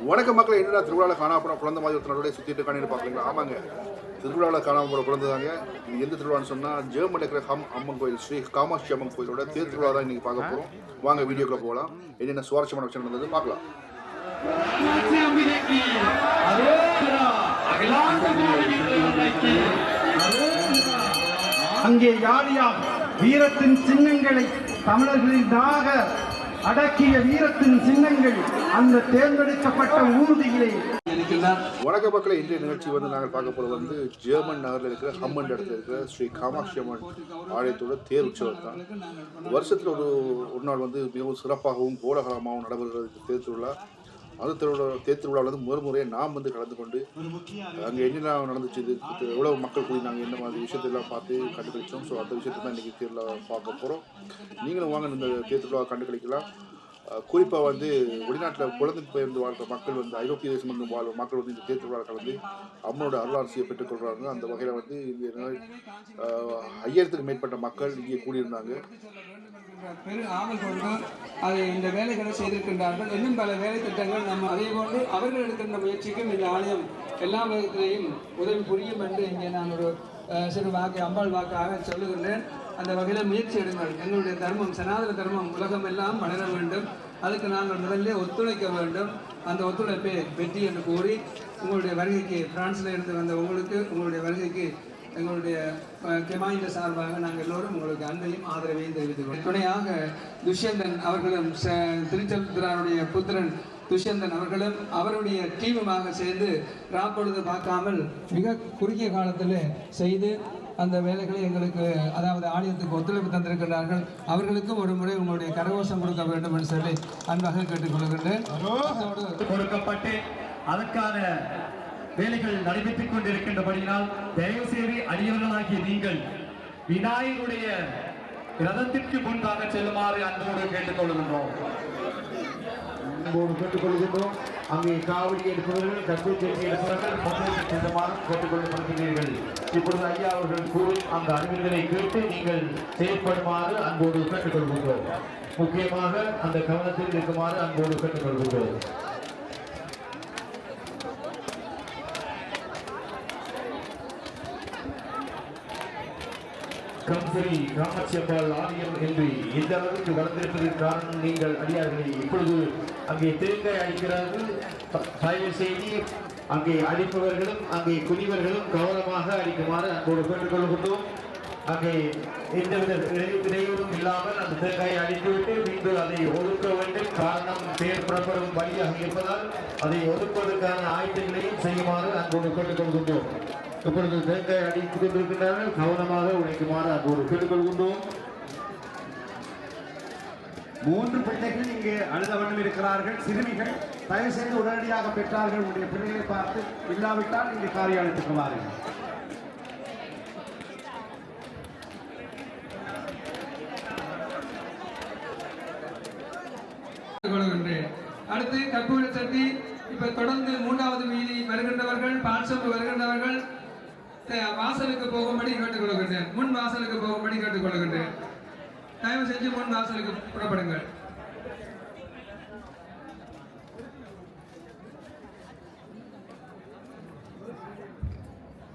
வணக்க மக்கள், என்னடா திருவிழாவில் காணாமல் குழந்தை மாதிரி ஒருத்தனோட சுற்றிட்டு காணின்னு பார்க்குறீங்களா? ஆமாங்க, திருவிழாவில் காணாமல் போகிற குழந்தை தாங்க. இது எந்த திருவிழான்னு சொன்னால் ஜெர்மனில் இருக்கிற அம்மன் கோயில், ஸ்ரீ காமாட்சி அம்மன் கோயிலோட தேர் திருவிழா தான் இன்றைக்கி பார்க்க போகிறோம். வாங்க வீடியோக்குள்ளே போகலாம். என்னென்ன சுவாரஸ்யமான விஷயம் நடந்தது பார்க்கலாம். அங்கே யாழியாம் வீரத்தின் சின்னங்களை தமிழர்களின் தாக அடக்கிய வீரத்தின் சின்னங்கள் அந்த தேர்ந்தெடுக்கப்பட்ட ஊர்தியிலே. வணக்க மக்களை, இன்றைய நிகழ்ச்சி நாங்கள் பார்க்க போகிறது ஜெர்மன் நகரில் இருக்கிற ஹம்மன் இடத்துல இருக்கிற ஸ்ரீ காமாட்சி அம்மன் ஆலயத்தோட தேர் உற்சவம் தான். வருஷத்தில் ஒரு நாள் மிகவும் சிறப்பாகவும் கோலாகலமாகவும் நடைபெறுகிறது தேர் திருவிழா. அந்த தேர் திருவிழாவில் முதல் முறையாக நாம் கலந்து கொண்டு அங்கே என்னென்ன நடந்துச்சு, இது எவ்வளோ மக்கள் கூடி நாங்கள் என்ன மாதிரி விஷயத்தெல்லாம் பார்த்து கண்டுகளித்தோம். ஸோ அந்த விஷயத்தை தான் இன்றைக்கி தேர்தல பார்க்க போகிறோம். நீங்களும் வாங்க இந்த தேர் திருவிழா கண்டுகளிக்கலாம். குறிப்பாக வெளிநாட்டில் குழந்தை பெயர்ந்து வாழ்கிற மக்கள் ஐரோப்பிய தேசம் வாழ்கிற மக்கள் இந்த தேர் திருவிழா கலந்து அம்மனோட அருளாட்சியை பெற்றுக்கொள்கிறாங்க. அந்த வகையில் இங்கே 5000க்கு மேற்பட்ட மக்கள் இங்கே கூடியிருந்தாங்க. பெரு ஆவல் கொண்டு அதை இந்த வேலைகளை செய்திருக்கின்றார்கள். இன்னும் பல வேலை திட்டங்கள் அதே போன்று அவர்கள் எடுக்கின்ற முயற்சிக்கும் இந்த ஆலயம் எல்லா விதத்திலையும் உதவி புரியும் என்று இங்கே நான் ஒரு சிறு வாக்கு அம்பாள் வாக்காக சொல்லுகின்றேன். அந்த வகையில் முயற்சி எடுங்கள். எங்களுடைய தர்மம், சனாதன தர்மம் உலகம் எல்லாம் வளர வேண்டும். அதுக்கு நாங்கள் முதல்ல ஒத்துழைக்க வேண்டும். அந்த ஒத்துழைப்பை வெற்றி என்று கூறி உங்களுடைய வருகைக்கு, பிரான்ஸில் இருந்து வந்த உங்களுடைய வருகைக்கு எங்களுடைய கெமாயின் சார்பாக நாங்கள் எல்லோரும் உங்களுக்கு அன்பையும் ஆதரவையும் தெரிவித்துள்ளோம். துணையாக துஷ்யந்தன் அவர்களும் திருச்செந்தரானுடைய புத்திரன் துஷ்யந்தன் அவர்களும் அவருடைய டீமுமாக சேர்ந்து ராப்பொழுது பார்க்காமல் மிக குறுகிய காலத்தில் செய்து அந்த வேலைகளை எங்களுக்கு, அதாவது ஆலயத்துக்கு ஒத்துழைப்பு தந்திருக்கிறார்கள். அவர்களுக்கும் ஒரு முறை உங்களுடைய கரகோஷம் கொடுக்க வேண்டும் என்று சொல்லி அன்பாக கேட்டுக்கொள்கின்றேன். கொடுக்கப்பட்டு அதற்கான வேலைகள் நடைபெற்றுக் கொண்டிருக்கின்றபடியினால் தயவு செய்து அடியவர்களாகிய நீங்கள் விநாயகருடைய ரதத்திற்கு முன்பாக செல்லுமாறு அன்போடு கேட்டுக்கொள்கின்றோம். அங்கே காவடி எடுப்பவர்கள், கற்பை செட்டி எடுப்பவர்கள் முன்னேற்றி செல்லுமாறு கேட்டுக்கொள்ளப்படுகிறீர்கள். இப்பொழுது ஐயா அவர்கள் கூறும் அந்த அறிவுரைகளை கேட்டு நீங்கள் செயல்படுமாறு அன்போடு கேட்டுக்கொள்கின்றோம். முக்கியமாக அந்த கவனத்தில் இருக்குமாறு அன்போடு கேட்டுக்கொள்கின்றோம். கம்பெனி காமாட்சி அம்பாள் ஆலயம் என்று இந்த அளவுக்கு வளர்ந்திருப்பதற்கு காரணம் நீங்கள் அடியார்களை இப்பொழுது அங்கே தேங்காய் அடிக்கிறார்கள். தயவு செய்து அங்கே அடிப்பவர்களும் அங்கே குடிவர்களும் கவனமாக அடிக்குமாறு அன்போடு கேட்டுக்கொள்கின்றோம். அங்கே எந்தவித இடையூறும் இல்லாமல் அந்த தேங்காயை அடித்துவிட்டு மீண்டும் அதை ஒதுக்க வேண்டும். காரணம் தேர் புறப்படும் வழியாக இருப்பதால் அதை ஒதுக்குவதற்கான ஆயுதங்களையும் செய்யுமாறு அன்போடு கேட்டுக்கொள்கின்றோம். இப்பொழுது தேங்காய் அடித்துக் கொண்டிருக்கிறார்கள். கவனமாக உழைக்குமாறு அன்போடு கேட்டுக்கொள்கின்றோம். 3 பிள்ளைகள் இங்கே அழுத வண்ணம் இருக்கிறார்கள். சிறுமிகள் தயவு செய்து உடனடியாக பெற்றார்கள் உடைய பிள்ளைகளை பார்த்து, இல்லாவிட்டால் இங்கே காரியாலயத்துக்கு வாருங்கள். அடுத்து கற்பூர சட்டி. இப்ப தொடர்ந்து 3வது வீதி வருகின்றவர்கள், பால்சம்பு வருகின்றவர்கள் வாசலுக்கு போகும்படி கேட்டுக்கொள்கின்றேன். முன் வாசலுக்கு போகும்படி கேட்டுக்கொள்கின்றேன். தயவு செஞ்சு முன் வாசலுக்கு புறப்படுங்கள்.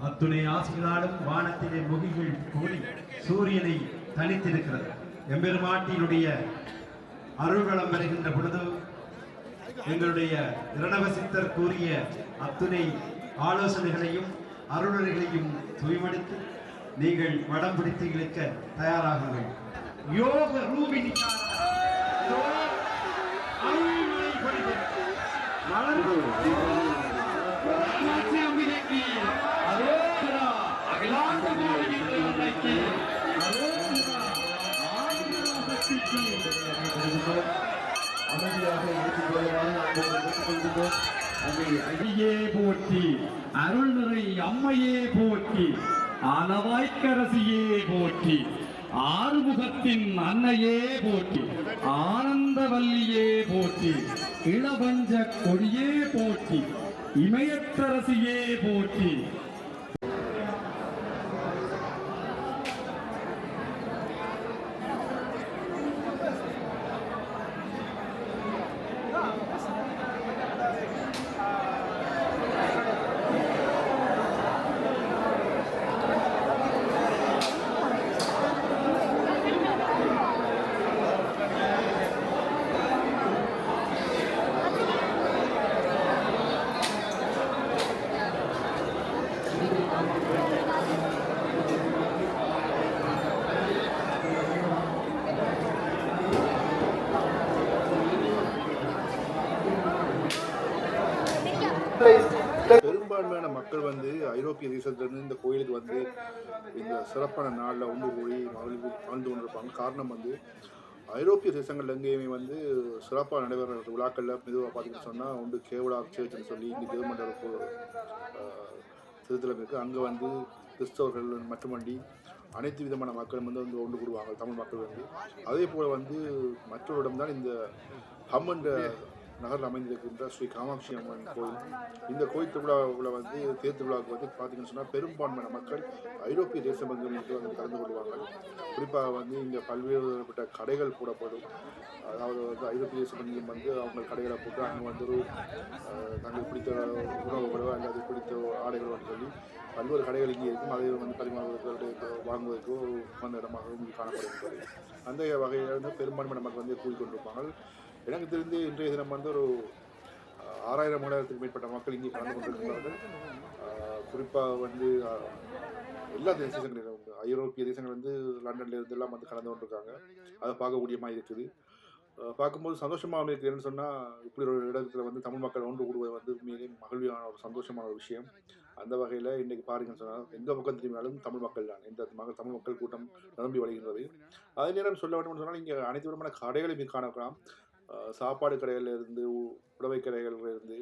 அத்துணை ஆசிகளாலும் வானத்திலே முகில்கள் கூடி சூரியனை தனித்திருக்கிறது. எம்பெருமாட்டினுடைய அருள்வளம் வருகின்ற பொழுது எங்களுடைய இரணவ சித்தர் கூறிய அத்துணை ஆலோசனைகளையும் அருளர்களையும் தூய்மடித்து நீங்கள் வடம் பிடித்து இழுக்க தயாராகுங்கள். யோக ரூபினி அமைதியாக ஏற்றுக்கொள்ளுமாறு அடியே போற்றி, அருள் நிறை அம்மையே போற்றி, ஆலவாய்க்கரசியே போற்றி, ஆறுமுகத்தின் அன்னையே போற்றி, ஆனந்தவல்லியே போற்றி, இளவஞ்ச கொடியே போற்றி, இமயத்தரசியே போற்றி. பெரும்பான்மையான மக்கள் வந்து ஐரோப்பிய தேசத்திலிருந்து இந்த கோயிலுக்கு வந்து இந்த சிறப்பான நாளில் ஒன்று கூடி வாழ்ந்து கொண்டிருப்பாங்க. காரணம் வந்து ஐரோப்பிய தேசங்கள் எங்கேயுமே வந்து சிறப்பாக நடைபெற விழாக்களில் மெதுவாக பார்த்தீங்கன்னு சொன்னால் ஒன்று கேவலா சேர்ச்சுன்னு சொல்லி இங்கே ஜெர்மனில் திருத்தலம் இருக்குது. அங்கே வந்து கிறிஸ்தவர்கள் மட்டுமண்டி அனைத்து விதமான மக்களும் வந்து ஒன்று கூடுவாங்க, தமிழ் மக்கள் வந்து. அதே போல் வந்து மற்றொரு இடம்தான் இந்த ஹம்மன் நகரில் அமைந்திருக்கின்ற ஸ்ரீ காமாட்சி அம்மன் கோயில். இந்த கோயில் திருவிழாவில் வந்து தேர் திருவிழாவுக்கு வந்து பார்த்தீங்கன்னு சொன்னால் பெரும்பான்மையான மக்கள் ஐரோப்பிய தேசம் வந்து கலந்து கொள்வாங்க. குறிப்பாக வந்து இங்கே பல்வேறுபட்ட கடைகள் போடப்படும். அதாவது வந்து ஐரோப்பிய தேசம் வந்து அவங்க கடைகளை போட்டு அங்கே வந்து ஒரு தங்களுக்கு பிடித்த உணவுகளோ அல்லது பிடித்த ஆடைகளோ சொல்லி பல்வேறு கடைகள் இங்கே இருக்கும். அதை வந்து பரிமாறுவதற்கு வாங்குவதற்கோ வந்த இடமாகவும் இங்கே காணப்படுகிறது. அந்த வகையில் வந்து பெரும்பான்மையான மக்கள் வந்து கூறிக்கொண்டிருப்பாங்க. எனக்கு தெரிந்து இன்றைய தினம் வந்து ஒரு 6000-7000க்கும் மேற்பட்ட மக்கள் இங்கே கலந்து கொண்டிருக்கிறார்கள். குறிப்பாக வந்து எல்லா தேசங்களிலும் ஐரோப்பிய தேசங்கள் வந்து லண்டன்ல இருந்து எல்லாம் வந்து கலந்து கொண்டிருக்காங்க. அதை பார்க்கக்கூடியமாக இருக்குது. பார்க்கும்போது சந்தோஷமாக இருக்குதுன்னு சொன்னால் இப்படி ஒரு இடத்துல வந்து தமிழ் மக்கள் ஒன்று கூடுவது வந்து உண்மையிலே மகிழ்ச்சியான ஒரு சந்தோஷமான ஒரு விஷயம். அந்த வகையில் இன்றைக்கி பாருங்கன்னு சொன்னால் எங்கள் பக்கம் திரும்பினாலும் தமிழ் மக்கள் தான், இந்த தமிழ் மக்கள் கூட்டம் நிரம்பி வருகின்றது. அதே நேரம் சொல்ல வேண்டும் சொன்னால் இங்கே அனைத்து விதமான கடைகளையும் காணலாம். சாப்பாடு கடைகளிலிருந்து, உணவை கடைகளிலிருந்து,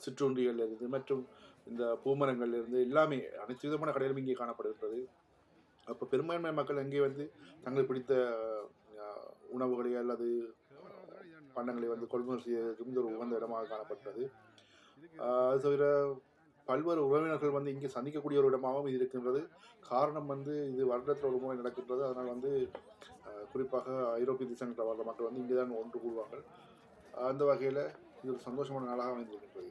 சிற்றுண்டிகளிலிருந்து மற்றும் இந்த பூமரங்கள்லேருந்து எல்லாமே அனைத்து விதமான கடைகளும் இங்கே காணப்படுகின்றது. அப்போ பெரும்பான்மை மக்கள் அங்கே வந்து தங்களுக்கு பிடித்த உணவுகளை அல்லது பண்டங்களை வந்து கொள்முதல் செய்வதற்கும் இந்த ஒரு உகந்த இடமாக காணப்பட்டது. அது தவிர பல்வேறு உறவினர்கள் வந்து இங்கே சந்திக்கக்கூடிய ஒரு இடமாகவும் இது இருக்கின்றது. காரணம் வந்து இது வருடத்தில் ஒரு முறை நடக்கின்றது. அதனால் வந்து குறிப்பாக ஐரோப்பிய தேசங்களில் வர்ற மக்கள் வந்து இங்கே தான் ஒன்று கூடுவார்கள். அந்த வகையில் இது ஒரு சந்தோஷமான நாளாக அமைந்திருக்கின்றது.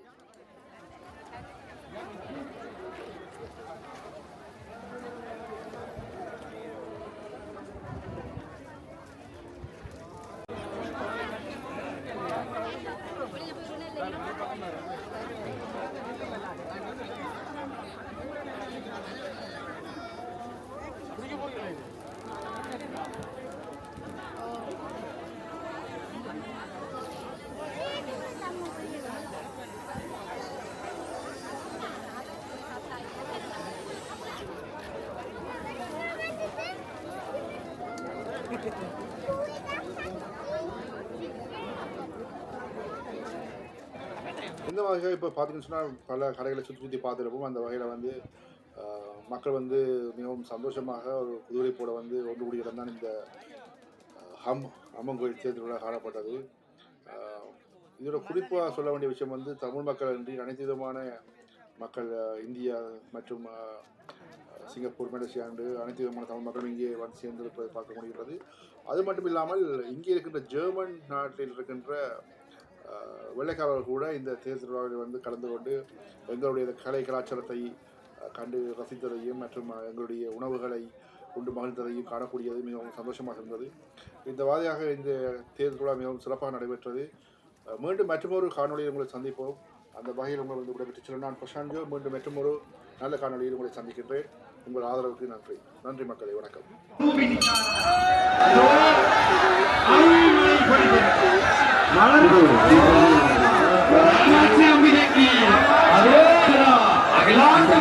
இந்த வகையில் இப்போ பார்த்தீங்கன்னு சொன்னால் பல கடைகளை சுற்றி பார்த்துருப்போம். அந்த வகையில் வந்து மக்கள் வந்து மிகவும் சந்தோஷமாக ஒரு குதிரைப்போட வந்து ஒன்று கூடிய இடம் தான் இந்த அம்மன் கோயில் தேர்தலில் காணப்பட்டது. இதோட குறிப்பாக சொல்ல வேண்டிய விஷயம் வந்து தமிழ் மக்கள் அன்றி அனைத்து விதமான மக்கள், இந்தியா மற்றும் சிங்கப்பூர், மலேசியா அண்டு அனைத்து விதமான தமிழ் மக்களும் இங்கே வந்து சேர்ந்திருப்பதை பார்க்க முடிகிறது. அது மட்டும் இல்லாமல் இங்கே இருக்கின்ற ஜெர்மன் நாட்டில் இருக்கின்ற வெள்ளைக்காரர்கள் கூட இந்த தேர்தலில் வந்து கலந்து கொண்டு எங்களுடைய கலை கலாச்சாரத்தை கண்டு ரசித்ததையும் மற்றும் எங்களுடைய உணவுகளை உண்டு மகிழ்ந்ததையும் காணக்கூடியது மிகவும் சந்தோஷமாக இருந்தது. இந்த வாதியாக இந்த தேர்தல் மிகவும் சிறப்பாக நடைபெற்றது. மீண்டும் மற்றொரு காணொலியில் உங்களை சந்திப்போம். அந்த வகையில் உங்களை வந்து விடைபெற்று செல்ல நான் பிரசாந்த். மீண்டும் மற்றொரு நல்ல காணொலியில் உங்களை சந்திக்கின்றேன். உங்கள் ஆதரவுக்கு நன்றி. நன்றி மக்களே, வணக்கம். அகிலாண்ட